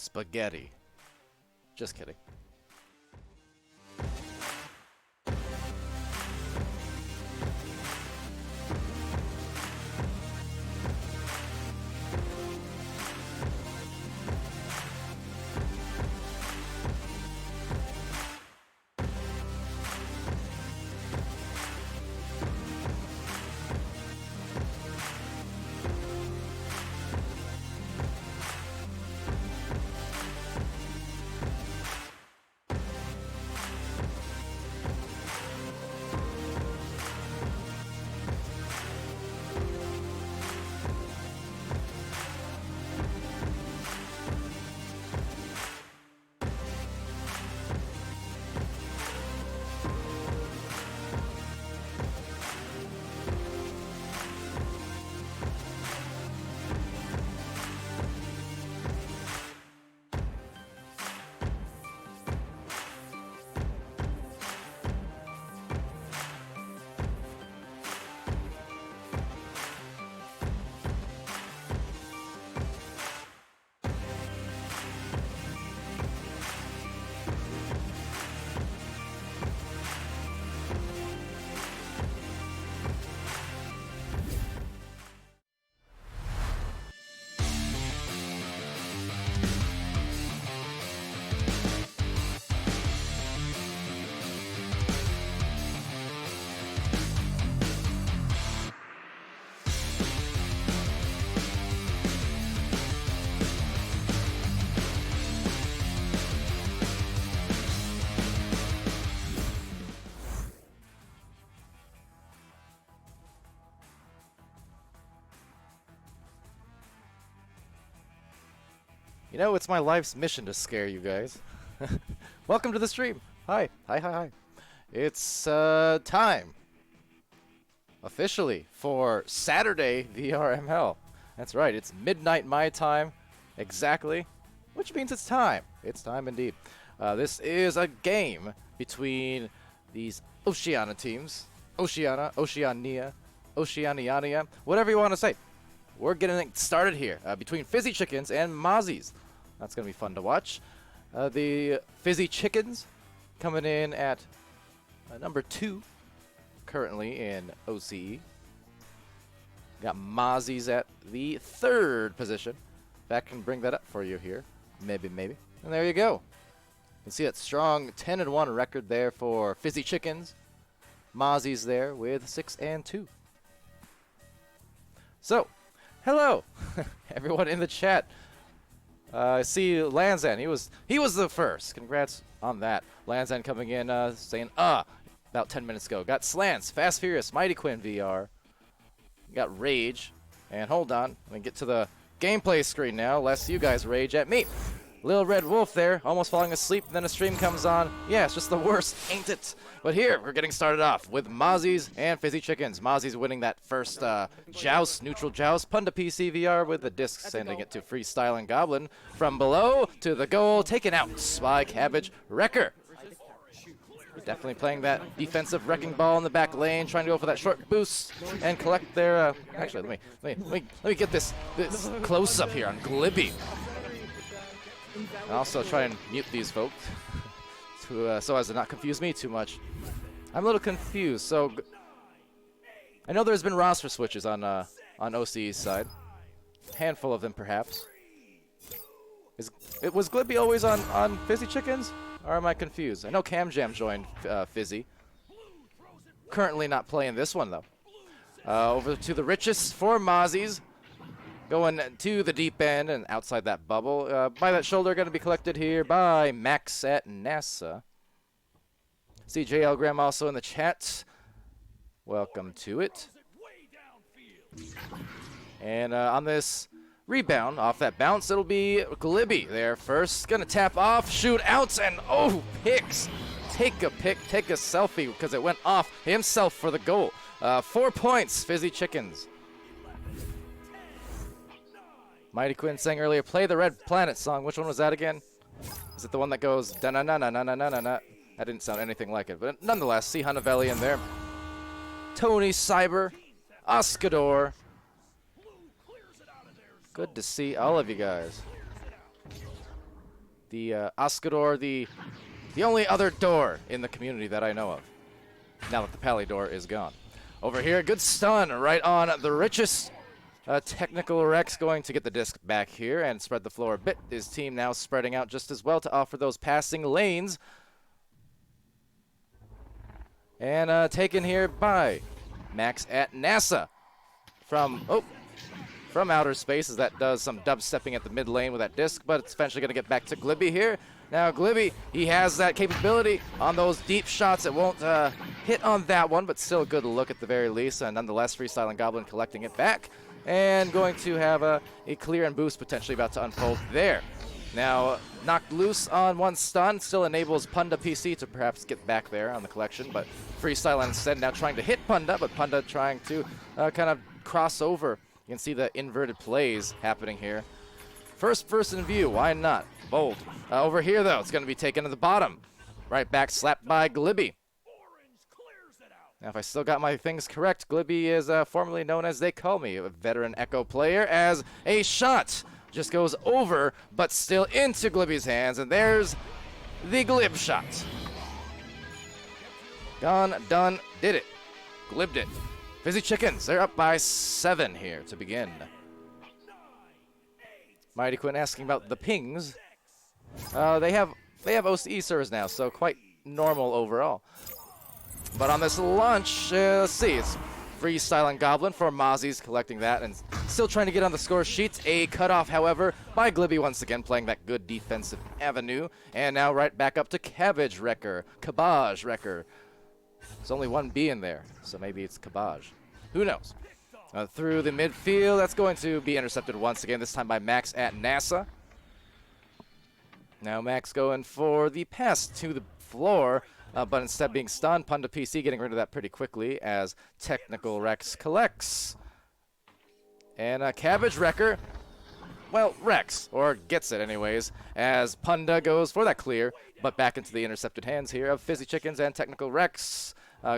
spaghetti. Just kidding. You know, it's my life's mission to scare you guys. Welcome to the stream. Hi. Hi. It's time, officially, for Saturday VRML. That's right, it's midnight my time, exactly, which means it's time. It's time indeed. This is a game between these Oceania teams. Oceania, Oceania, whatever you want to say. We're getting it started here between Fizzy Chickens and Mozzies. That's going to be fun to watch. The Fizzy Chickens coming in at number 2 currently in OCE. Got Mozzies at the 3rd position. That can bring that up for you here. Maybe. And there you go. You can see that strong 10-1 record there for Fizzy Chickens. Mozzies there with 6-2. So, hello, everyone in the chat. I see Lanzan. He was the first. Congrats on that. Lanzan coming in saying about 10 minutes ago. Got Slants, Fast Furious, Mighty Quinn VR. Got Rage. And hold on, let me get to the gameplay screen now, lest you guys rage at me. Little Red Wolf there, almost falling asleep, and then a stream comes on. Yeah, it's just the worst, ain't it? But here, we're getting started off with Mozzies and Fizzy Chickens. Mozzies winning that first joust, neutral joust. Punda PC VR with the disc, sending it to Freestyling Goblin. From below to the goal, taken out by Cabbage Wrecker. Definitely playing that defensive wrecking ball in the back lane, trying to go for that short boost and collect their. Actually, let me get this close up here on Glibby. And also try and mute these folks so as to not confuse me too much. I'm a little confused. So I know there's been roster switches on OCE's side, a handful of them perhaps. Was Glibby always on Fizzy Chickens? Or am I confused? I know Cam Jam joined Fizzy. Currently not playing this one, though. Over to the richest for Mozzies. Going to the deep end and outside that bubble. By that shoulder, going to be collected here by Max at NASA. CJL Graham also in the chat. Welcome to it. And on this rebound off that bounce, it'll be Glibby there first. Gonna tap off, shoot out, and picks. Take a pick, take a selfie because it went off himself for the goal. 4 points, Fizzy Chickens. Mighty Quinn sang earlier, play the Red Planet song. Which one was that again? Is it the one that goes da-na-na-na-na-na-na-na? That didn't sound anything like it, but nonetheless, see Hunavelli in there. Tony Cyber, Oscador. Good to see all of you guys. The Oscador, the only other door in the community that I know of. Now that the Palidore is gone. Over here, good stun right on the richest. Technical Rex going to get the disc back here and spread the floor a bit. His team now spreading out just as well to offer those passing lanes. And taken here by Max at NASA from outer space, as that does some dubstepping at the mid lane with that disc, but it's eventually going to get back to Glibby here. Now Glibby, he has that capability on those deep shots. It won't hit on that one, but still a good look at the very least. And nonetheless, Freestyling Goblin collecting it back and going to have a clear and boost potentially about to unfold there. Now, knocked loose on one stun, still enables Punda PC to perhaps get back there on the collection, but Freestyle instead now trying to hit Punda, but Punda trying to kind of cross over. You can see the inverted plays happening here. First person view, why not? Bold. Over here, though, it's going to be taken to the bottom. Right back, slapped by Glibby. Now, if I still got my things correct, Glibby is formerly known as They Call Me, a veteran Echo player, as a shot just goes over, but still into Glibby's hands, and there's the Glib shot. Gone, done, did it. Glibbed it. Fizzy Chickens, they're up by 7 here to begin. Mighty Quinn asking about the pings. They have OCE servers now, so quite normal overall. But on this launch, let's see, it's Freestyling Goblin for Mozzies collecting that and still trying to get on the score sheet. A cutoff, however, by Glibby once again playing that good defensive avenue. And now right back up to Cabbage Wrecker. Cabbage Wrecker. There's only one B in there, so maybe it's Cabbage. Who knows? Through the midfield, that's going to be intercepted once again, this time by Max at NASA. Now Max going for the pass to the floor. But instead being stunned, Punda PC getting rid of that pretty quickly as Technical Rex collects. And Cabbage Wrecker, well, Rex, or gets it anyways, as Punda goes for that clear, but back into the intercepted hands here of Fizzy Chickens and Technical Rex.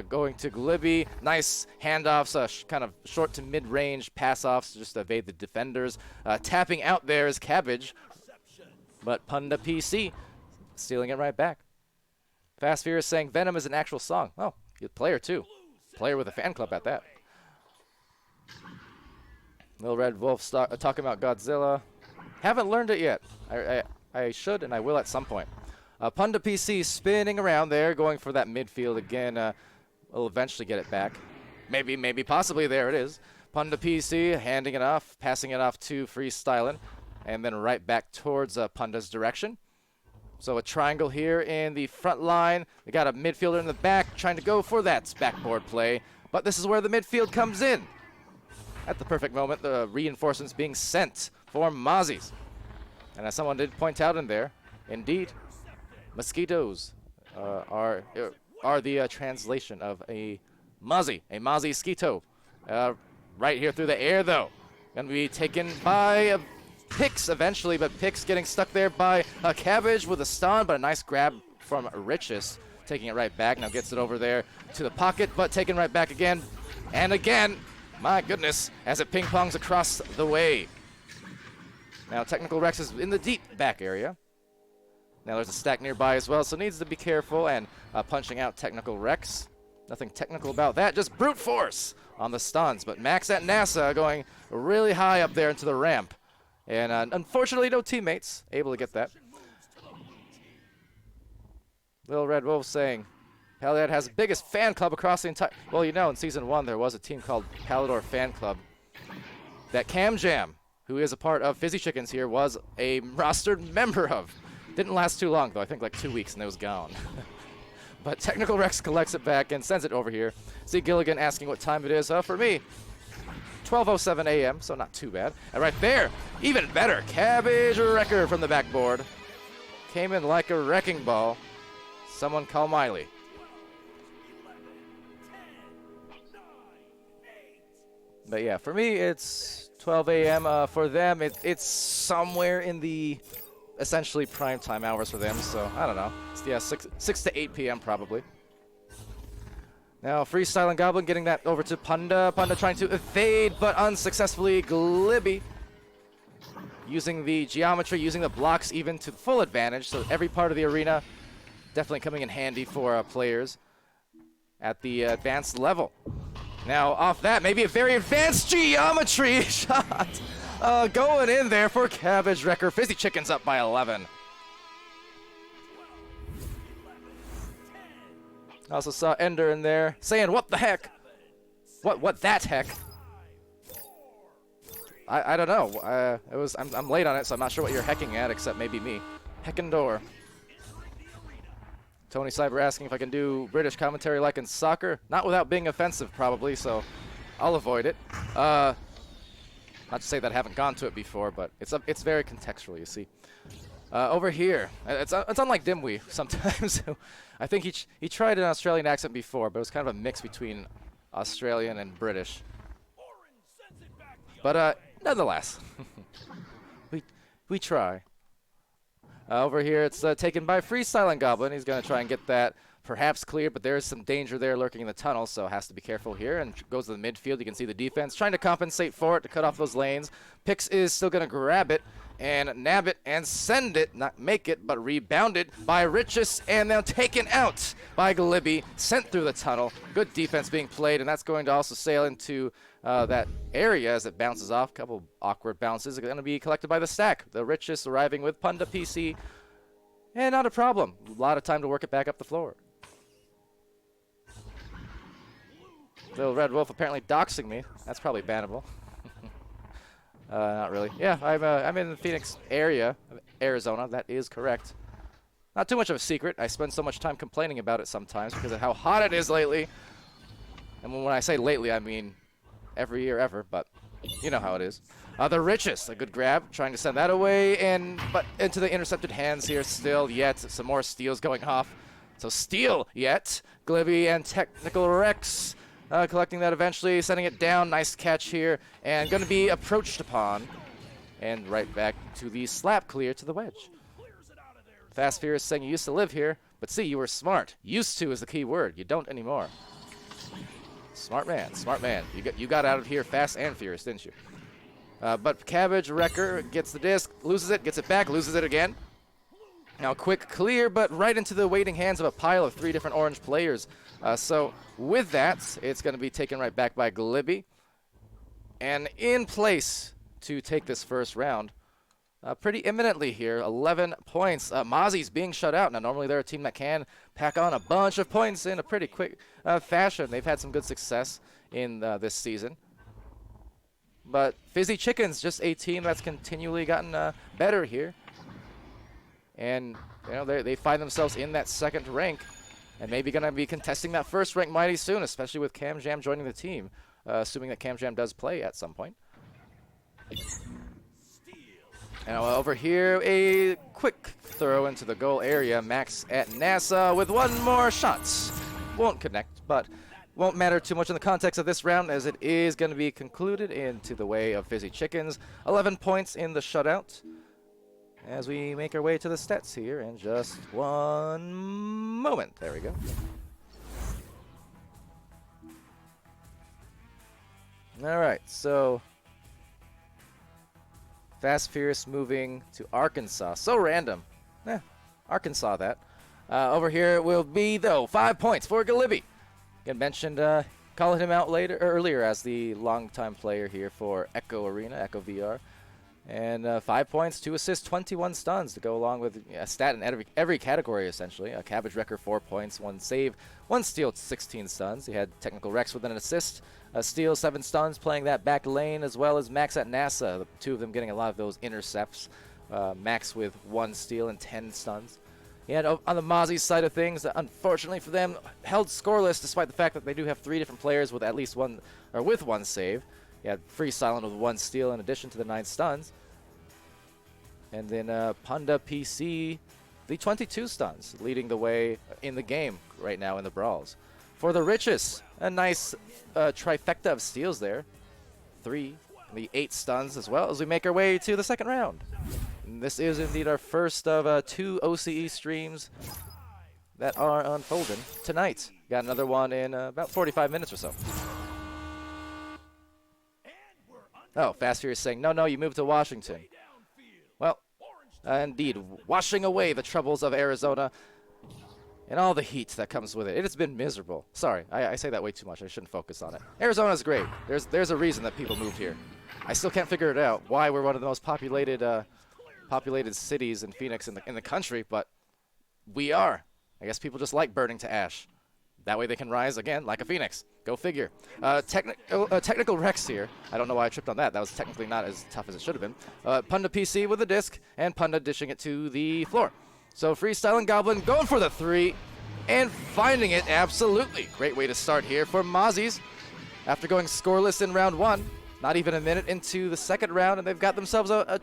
Going to Glibby, nice handoffs, kind of short to mid-range pass-offs to just evade the defenders. Tapping out there is Cabbage, but Punda PC stealing it right back. Fast Fear is saying Venom is an actual song. Oh, you're a player too. Player with a fan club at that. Little Red Wolf talking about Godzilla. Haven't learned it yet. I should and I will at some point. Punda PC spinning around there, going for that midfield again. We'll eventually get it back. Maybe, possibly. There it is. Punda PC handing it off, passing it off to Freestyling, and then right back towards Punda's direction. So a triangle here in the front line. They got a midfielder in the back trying to go for that backboard play. But this is where the midfield comes in. At the perfect moment, the reinforcements being sent for Mozzies. And as someone did point out in there, indeed, mosquitoes are the translation of a Mozzie skeeto. Right here through the air, though. Going to be taken by Pix eventually, but Pix getting stuck there by a Cabbage with a stun, but a nice grab from Richest, taking it right back. Now gets it over there to the pocket, but taken right back again and again. My goodness, as it ping-pongs across the way. Now Technical Rex is in the deep back area. Now there's a stack nearby as well, so needs to be careful and punching out Technical Rex. Nothing technical about that, just brute force on the stuns. But Max at NASA going really high up there into the ramp. And unfortunately, no teammates able to get that. Little Red Wolf saying, Palidore has the biggest fan club across the entire... Well, you know, in Season 1, there was a team called Palidore Fan Club that Cam Jam, who is a part of Fizzy Chickens here, was a rostered member of. Didn't last too long, though. I think like 2 weeks, and it was gone. But Technical Rex collects it back and sends it over here. See Gilligan asking what time it is. For me, 12:07 a.m., so not too bad. And right there, even better, Cabbage Wrecker from the backboard. Came in like a wrecking ball. Someone call Miley. But yeah, for me, it's 12 a.m. For them, it's somewhere in the essentially prime time hours for them, so I don't know. It's, yeah, 6 to 8 p.m. probably. Now, Freestyling Goblin getting that over to Punda. Punda trying to evade, but unsuccessfully. Glibby using the geometry, using the blocks even to full advantage. So every part of the arena definitely coming in handy for players at the advanced level. Now off that, maybe a very advanced geometry shot going in there for Cabbage Wrecker. Fizzy Chicken's up by 11. Also saw Ender in there saying, "What the heck? What that heck?" I don't know. I'm late on it, so I'm not sure what you're hecking at, except maybe me. Heckendor. Tony Cyber asking if I can do British commentary like in soccer. Not without being offensive, probably, so I'll avoid it. Not to say that I haven't gone to it before, but it's very contextual, you see. Over here, it's unlike Dimwee sometimes. I think he tried an Australian accent before, but it was kind of a mix between Australian and British. But nonetheless, we try. Over here, it's taken by Freestyling Goblin. He's going to try and get that perhaps clear, but there is some danger there lurking in the tunnel, so has to be careful here. And goes to the midfield. You can see the defense trying to compensate for it to cut off those lanes. Pix is still going to grab it and nab it and send it, not make it, but rebounded by Richus, and now taken out by Glibby, sent through the tunnel. Good defense being played, and that's going to also sail into that area as it bounces off. A couple awkward bounces are going to be collected by the stack. The Richus arriving with Punda PC, and not a problem. A lot of time to work it back up the floor. Little Red Wolf apparently doxing me. That's probably bannable. Not really. Yeah, I'm in the Phoenix area, Arizona. That is correct. Not too much of a secret. I spend so much time complaining about it sometimes because of how hot it is lately. And when I say lately, I mean every year ever, but you know how it is. The Richest, a good grab, trying to send that away, but into the intercepted hands here still, yet some more steals going off. So steal yet, Glibby and Technical Rex collecting that eventually, sending it down, nice catch here, and going to be approached upon, and right back to the slap clear to the wedge. Fast Furious saying you used to live here, but see, you were smart. Used to is the key word, you don't anymore. Smart man, smart man. You got out of here fast and furious, didn't you? But Cabbage Wrecker gets the disc, loses it, gets it back, loses it again. Now quick clear, but right into the waiting hands of a pile of 3 different orange players. So with that, it's going to be taken right back by Glibby. And in place to take this first round, pretty imminently here, 11 points. Mozzies being shut out. Now normally they're a team that can pack on a bunch of points in a pretty quick fashion. They've had some good success in this season. But Fizzy Chicken's just a team that's continually gotten better here. And you know they find themselves in that second rank, and maybe going to be contesting that first rank mighty soon, especially with Cam Jam joining the team, assuming that Cam Jam does play at some point. And over here, a quick throw into the goal area. Max at NASA with one more shot. Won't connect, but won't matter too much in the context of this round, as it is going to be concluded into the way of Fizzy Chickens. 11 points in the shutout. As we make our way to the stats here in just one moment. There we go. All right, so Fast Furious moving to Arkansas. So random. Arkansas that. Over here will be, though, 5 points for Glibby. Again, mentioned calling him out earlier as the longtime player here for Echo Arena, Echo VR. And 5 points, 2 assists, 21 stuns to go along with a stat in every category, essentially. A Cabbage Wrecker, 4 points, 1 save, 1 steal, 16 stuns. He had Technical Rex with an assist, a steal, 7 stuns, playing that back lane, as well as Max at NASA, the 2 of them getting a lot of those intercepts. Max with 1 steal and 10 stuns. He had, on the Mozzies side of things, unfortunately for them, held scoreless despite the fact that they do have 3 different players with at least one, or with 1 save. He had Freestyling with 1 steal in addition to the 9 stuns. And then Punda PC, the 22 stuns, leading the way in the game right now in the brawls. For the Richest, a nice trifecta of steals there. 3, the 8 stuns as well as we make our way to the second round. And this is indeed our first of 2 OCE streams that are unfolding tonight. Got another one in about 45 minutes or so. Oh, Fast Furious saying, no, you moved to Washington. indeed, washing away the troubles of Arizona and all the heat that comes with it. It has been miserable. Sorry, I say that way too much. I shouldn't focus on it. Arizona's great. There's a reason that people moved here. I still can't figure it out why we're one of the most populated cities in Phoenix in the country, but we are. I guess people just like burning to ash. That way they can rise again like a phoenix. Go figure. Technical Rex here. I don't know why I tripped on that. That was technically not as tough as it should have been. Punda PC with a disc, and Punda dishing it to the floor. So Freestyling Goblin going for the 3 and finding it absolutely. Great way to start here for Mozzies. After going scoreless in round 1, not even a minute into the second round, and they've got themselves a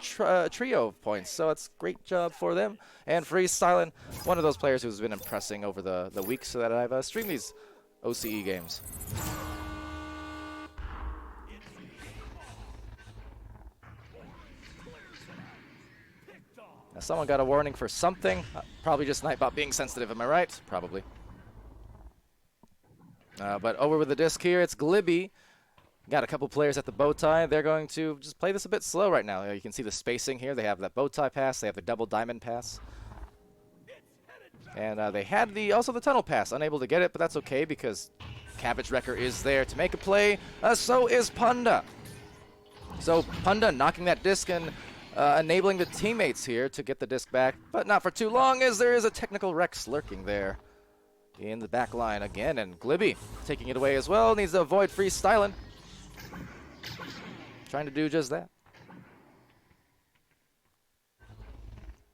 trio of points. So it's a great job for them. And Freestyling, one of those players who's been impressing over the weeks so that I've streamed these OCE games. Now someone got a warning for something. Probably just Nightbot being sensitive, am I right? Probably. But over with the disc here, it's Glibby. Got a couple players at the bow tie. They're going to just play this a bit slow right now. You can see the spacing here. They have that bow tie pass. They have the double diamond pass. And they had also the tunnel pass. Unable to get it, but that's okay because Cabbage Wrecker is there to make a play. So is Punda. So Punda knocking that disc and enabling the teammates here to get the disc back. But not for too long, as there is a Technical Rex lurking there in the back line again. And Glibby taking it away as well. Needs to avoid Freestyling. Trying to do just that.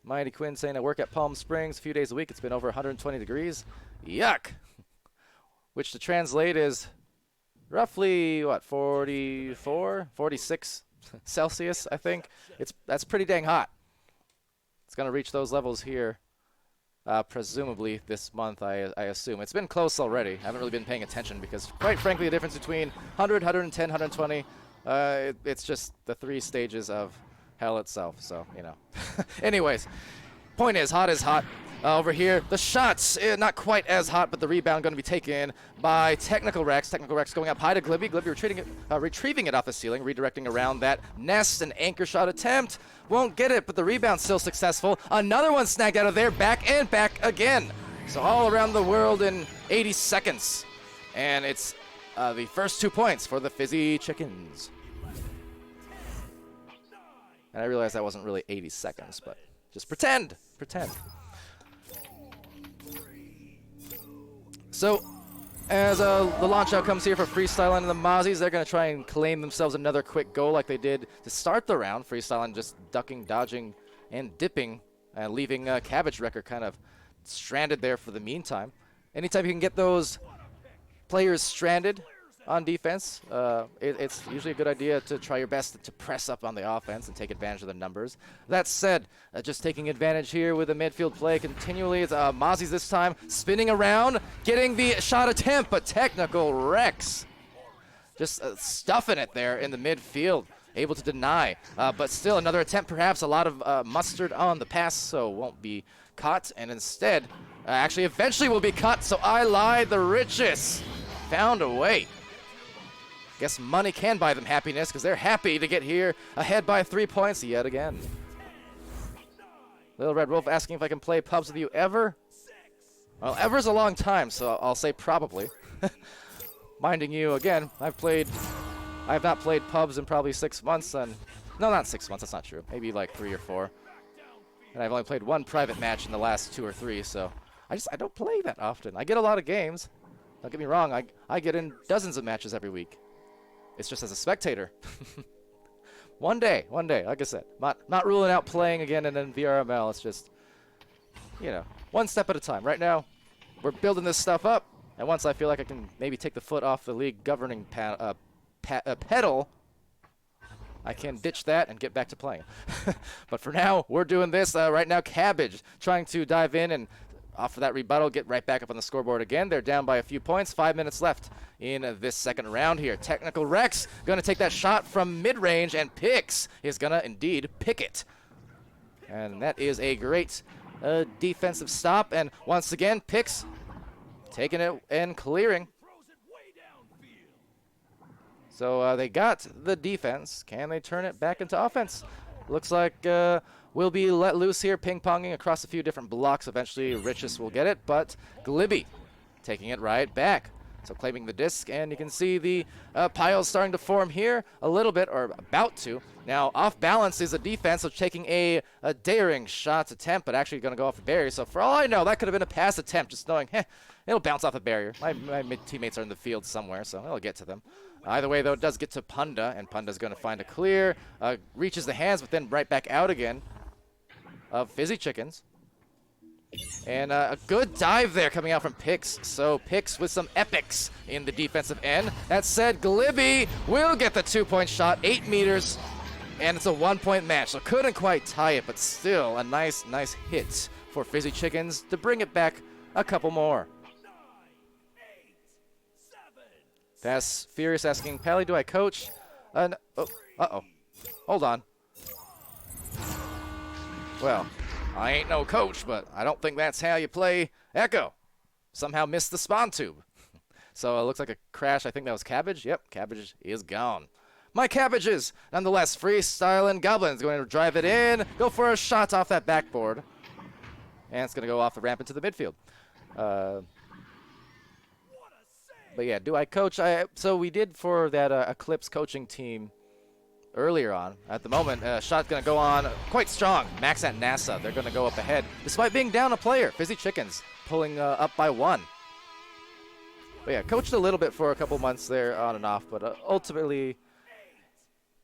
Mighty Quinn saying I work at Palm Springs a few days a week. It's been over 120 degrees. Yuck! Which to translate is roughly, what, 44, 46 Celsius, I think. That's pretty dang hot. It's going to reach those levels here, presumably this month, I assume. It's been close already. I haven't really been paying attention because, quite frankly, the difference between 100, 110, 120, it's just the 3 stages of hell itself, so, you know. Anyways, point is hot. Over here, the shots, not quite as hot, but the rebound going to be taken by Technical Rex. Technical Rex going up high to Glibby. Glibby retrieving it off the ceiling, redirecting around that nest. An anchor shot attempt. Won't get it, but the rebound still successful. Another one snagged out of there, back and back again. So all around the world in 80 seconds. And it's the first 2 points for the Fizzy Chickens. And I realize that wasn't really 80 seconds, but just pretend. So, as the launch out comes here for Freestyling and the Mozzies, they're going to try and claim themselves another quick goal like they did to start the round. Freestyling just ducking, dodging, and dipping, leaving Cabbage Wrecker kind of stranded there for the meantime. Anytime you can get those players stranded on defense, it's usually a good idea to try your best to press up on the offense and take advantage of the numbers. That said, just taking advantage here with the midfield play continually. It's Mozzies this time spinning around, getting the shot attempt, but Technical Rex just stuffing it there in the midfield, able to deny. But still another attempt, perhaps a lot of mustard on the pass, so won't be caught, and instead, actually eventually will be caught, so I lied, the richest found a way. Guess money can buy them happiness because they're happy to get here ahead by 3 points yet again. Little Red Wolf asking if I can play pubs with you ever. Well, ever's a long time, so I'll say probably. Minding you, again, I have not played pubs in probably 6 months, and no, not 6 months, that's not true. Maybe like 3 or 4. And I've only played 1 private match in the last 2 or 3, so I don't play that often. I get a lot of games. Don't get me wrong, I get in dozens of matches every week. It's just as a spectator. One day, like I said. Not ruling out playing again and then VRML. It's just, you know, one step at a time. Right now, we're building this stuff up, and once I feel like I can maybe take the foot off the league governing pedal, I can ditch that and get back to playing. But for now, we're doing this. Right now, Cabbage trying to dive in and off of that rebuttal, get right back up on the scoreboard again. They're down by a few points. 5 minutes left in this second round here. Technical Rex going to take that shot from mid-range, and Pix is going to indeed pick it. And that is a great defensive stop. And once again, Pix taking it and clearing. So they got the defense. Can they turn it back into offense? Looks like will be let loose here, ping-ponging across a few different blocks. Eventually, Richest will get it, but Glibby taking it right back. So claiming the disc, and you can see the piles starting to form here a little bit, or about to. Now, off balance is a defense, so taking a daring shot attempt, but actually going to go off the barrier. So for all I know, that could have been a pass attempt, just knowing, it'll bounce off a barrier. My teammates are in the field somewhere, so it'll get to them. Either way, though, it does get to Punda, and Punda's going to find a clear, reaches the hands, but then right back out again of Fizzy Chickens. And a good dive there coming out from Pix. So Pix with some epics in the defensive end. That said, Glibby will get the 2-point shot, 8 meters, and it's a 1-point match. So couldn't quite tie it, but still a nice hit for Fizzy Chickens to bring it back a couple more. That's Furious asking, Pally, do I coach? Uh-oh. Hold on. Well, I ain't no coach, but I don't think that's how you play Echo. Somehow missed the spawn tube. So it looks like a crash. I think that was Cabbage. Yep, Cabbage is gone. My Cabbages, nonetheless, freestyling. Goblin's going to drive it in, go for a shot off that backboard. And it's going to go off the ramp into the midfield. But yeah, do I coach? So we did for that Eclipse coaching team earlier on. At the moment, shot's going to go on quite strong. Max at NASA, they're going to go up ahead, despite being down a player. Fizzy Chickens pulling up by 1. But yeah, coached a little bit for a couple months there on and off, but ultimately,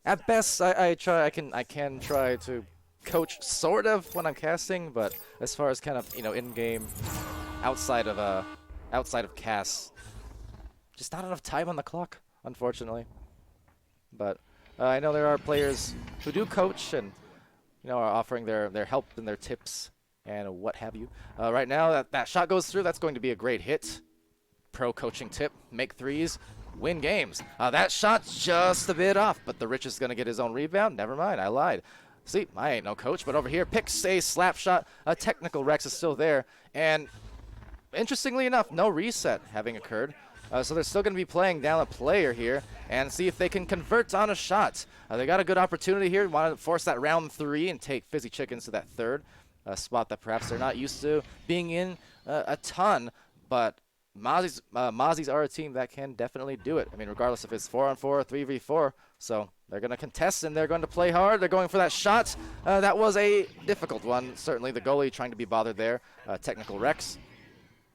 at best, I can try to coach sort of when I'm casting, but as far as kind of in-game, outside of casts, just not enough time on the clock, unfortunately. But I know there are players who do coach and are offering their help and their tips and what have you. Right now, that shot goes through. That's going to be a great hit. Pro coaching tip: make threes, win games. That shot's just a bit off, but the Rich is going to get his own rebound. Never mind, I lied. See, I ain't no coach, but over here, picks a slap shot. A technical Rex is still there, and interestingly enough, no reset having occurred. So they're still going to be playing down a player here and see if they can convert on a shot. They got a good opportunity here. Want to force that round 3 and take Fizzy Chickens to that third spot that perhaps they're not used to being in a ton. But Mozzies are a team that can definitely do it. I mean, regardless if it's 4-on-4 or 3v4. So they're going to contest and they're going to play hard. They're going for that shot. That was a difficult one. Certainly the goalie trying to be bothered there. Technical Rex.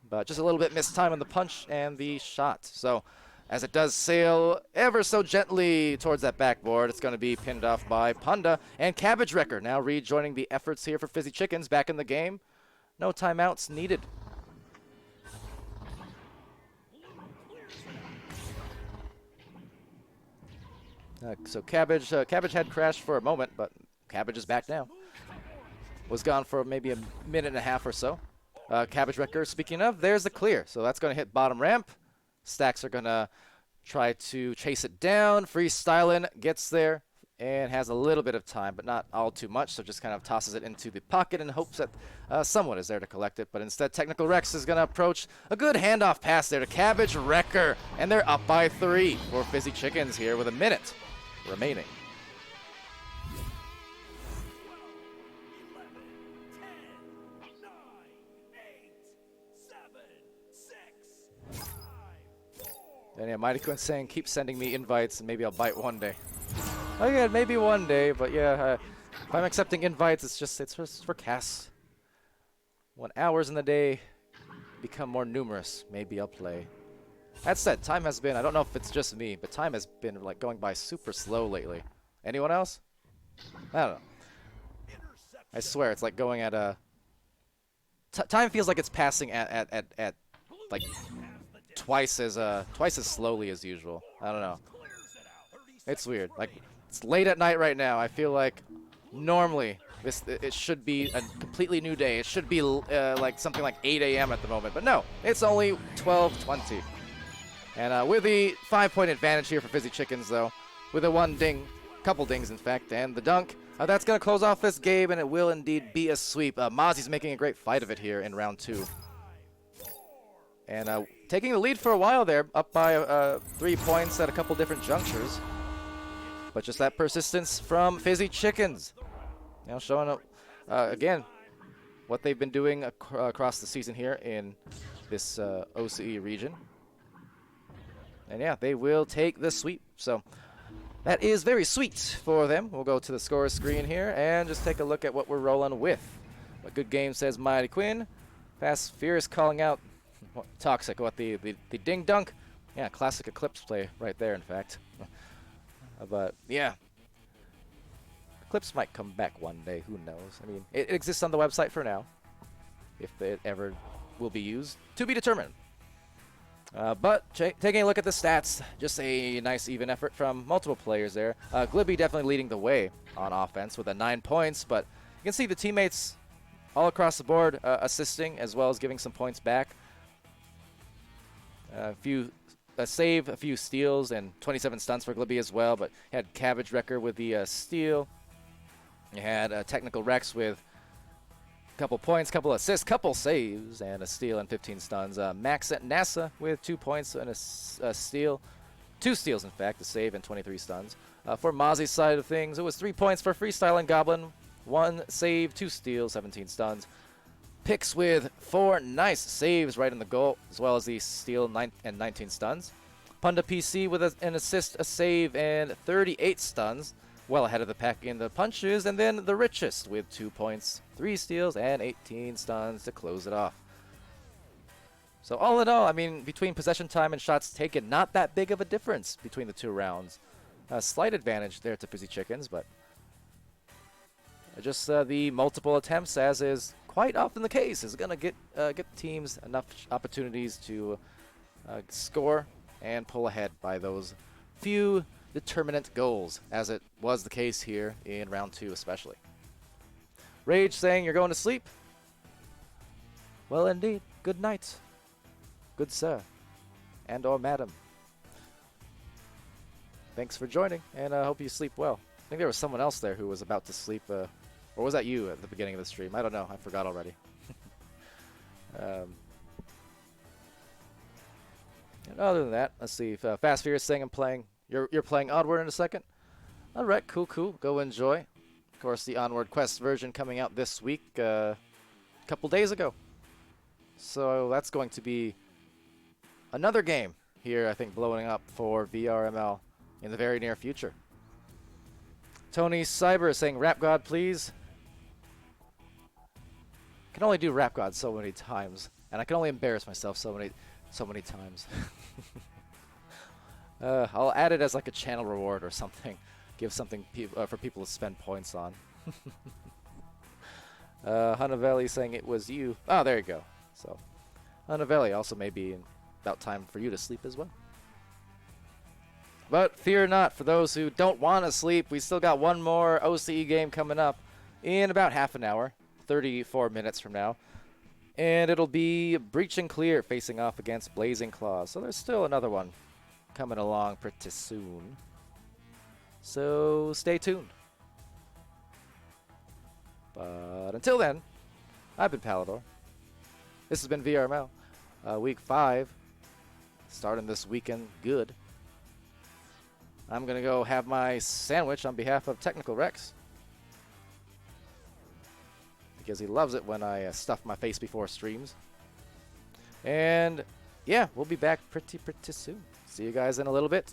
But just a little bit missed time on the punch and the shot. So as it does sail ever so gently towards that backboard, it's going to be pinned off by Punda. And Cabbage Wrecker now rejoining the efforts here for Fizzy Chickens back in the game. No timeouts needed. So Cabbage had crashed for a moment, but Cabbage is back now. Was gone for maybe a minute and a half or so. Cabbage Wrecker, speaking of, there's the clear. So that's going to hit bottom ramp. Stacks are going to try to chase it down. Freestyling gets there and has a little bit of time, but not all too much. So just kind of tosses it into the pocket and hopes that someone is there to collect it. But instead, Technical Rex is going to approach a good handoff pass there to Cabbage Wrecker. And they're up by 3 for Fizzy Chickens here with a minute remaining. And yeah, Mighty Quinn saying, keep sending me invites and maybe I'll bite one day. Oh yeah, maybe one day, but yeah, if I'm accepting invites, it's just for casts. When hours in the day become more numerous, maybe I'll play. That said, time has been, I don't know if it's just me, but time has been like going by super slow lately. Anyone else? I don't know. I swear, it's like going at a... time feels like it's passing at like twice as slowly as usual. I don't know. It's weird. Like, it's late at night right now. I feel like normally it should be a completely new day. It should be like something like 8 a.m. at the moment, but no, it's only 12:20. And with the 5-point advantage here for Fizzy Chickens, though, with a one ding, couple dings in fact, and the dunk, that's going to close off this game, and it will indeed be a sweep. Mozzies making a great fight of it here in round 2. And taking the lead for a while there, up by 3 points at a couple different junctures. But just that persistence from Fizzy Chickens. Showing up Again, what they've been doing across the season here in this OCE region. And yeah, they will take the sweep. So that is very sweet for them. We'll go to the score screen here and just take a look at what we're rolling with. A good game, says Mighty Quinn. Fast Furious calling out Toxic. What, the ding dunk? Yeah, classic Eclipse play right there, in fact. But yeah, Eclipse might come back one day. Who knows? I mean, it exists on the website for now. If it ever will be used, to be determined. But taking a look at the stats, just a nice even effort from multiple players there. Glibby definitely leading the way on offense with 9 points, but you can see the teammates all across the board assisting as well as giving some points back. A save, a few steals, and 27 stunts for Glibby as well, but he had Cabbage Wrecker with the steal. You had Technical Rex with couple points, couple assists, couple saves, and a steal and 15 stuns. Max at NASA with 2 points and a steal. 2 steals, in fact, a save and 23 stuns. For Mozzie's side of things, it was 3 points for Freestyle and Goblin. 1 save, 2 steals, 17 stuns. Picks with 4 nice saves right in the goal, as well as the steal and 19 stuns. Punda PC with an assist, a save, and 38 stuns. Well ahead of the pack in the punches, and then the richest with 2 points, 3 steals, and 18 stuns to close it off. So all in all, I mean, between possession time and shots taken, not that big of a difference between the 2 rounds. A slight advantage there to Fizzy Chickens, but just the multiple attempts, as is quite often the case, is going to get teams enough opportunities to score and pull ahead by those few determinant goals, as it was the case here in round 2 especially. Rage saying you're going to sleep? Well, indeed. Good night. Good sir. And or madam. Thanks for joining, and I hope you sleep well. I think there was someone else there who was about to sleep, or was that you at the beginning of the stream? I don't know. I forgot already. And other than that, let's see. If Fast Furious saying I'm playing. You're playing Onward in a second? Alright, cool. Go enjoy. Of course, the Onward Quest version coming out this week, a couple days ago. So that's going to be another game here, I think, blowing up for VRML in the very near future. Tony Cyber saying, Rap God, please. I can only do Rap God so many times, and I can only embarrass myself so many times. I'll add it as like a channel reward or something. Give something for people to spend points on. Hanavelli saying it was you. Oh, there you go. So, Hanavelli also may be about time for you to sleep as well. But fear not, for those who don't want to sleep, we still got one more OCE game coming up in about half an hour, 34 minutes from now. And it'll be Breach and Clear facing off against Blazing Claws. So there's still another one coming along pretty soon. So stay tuned. But until then, I've been Palidore. This has been VRML. Week 5. Starting this weekend good. I'm going to go have my sandwich on behalf of Technical Rex. Because he loves it when I stuff my face before streams. And yeah, we'll be back pretty soon. See you guys in a little bit.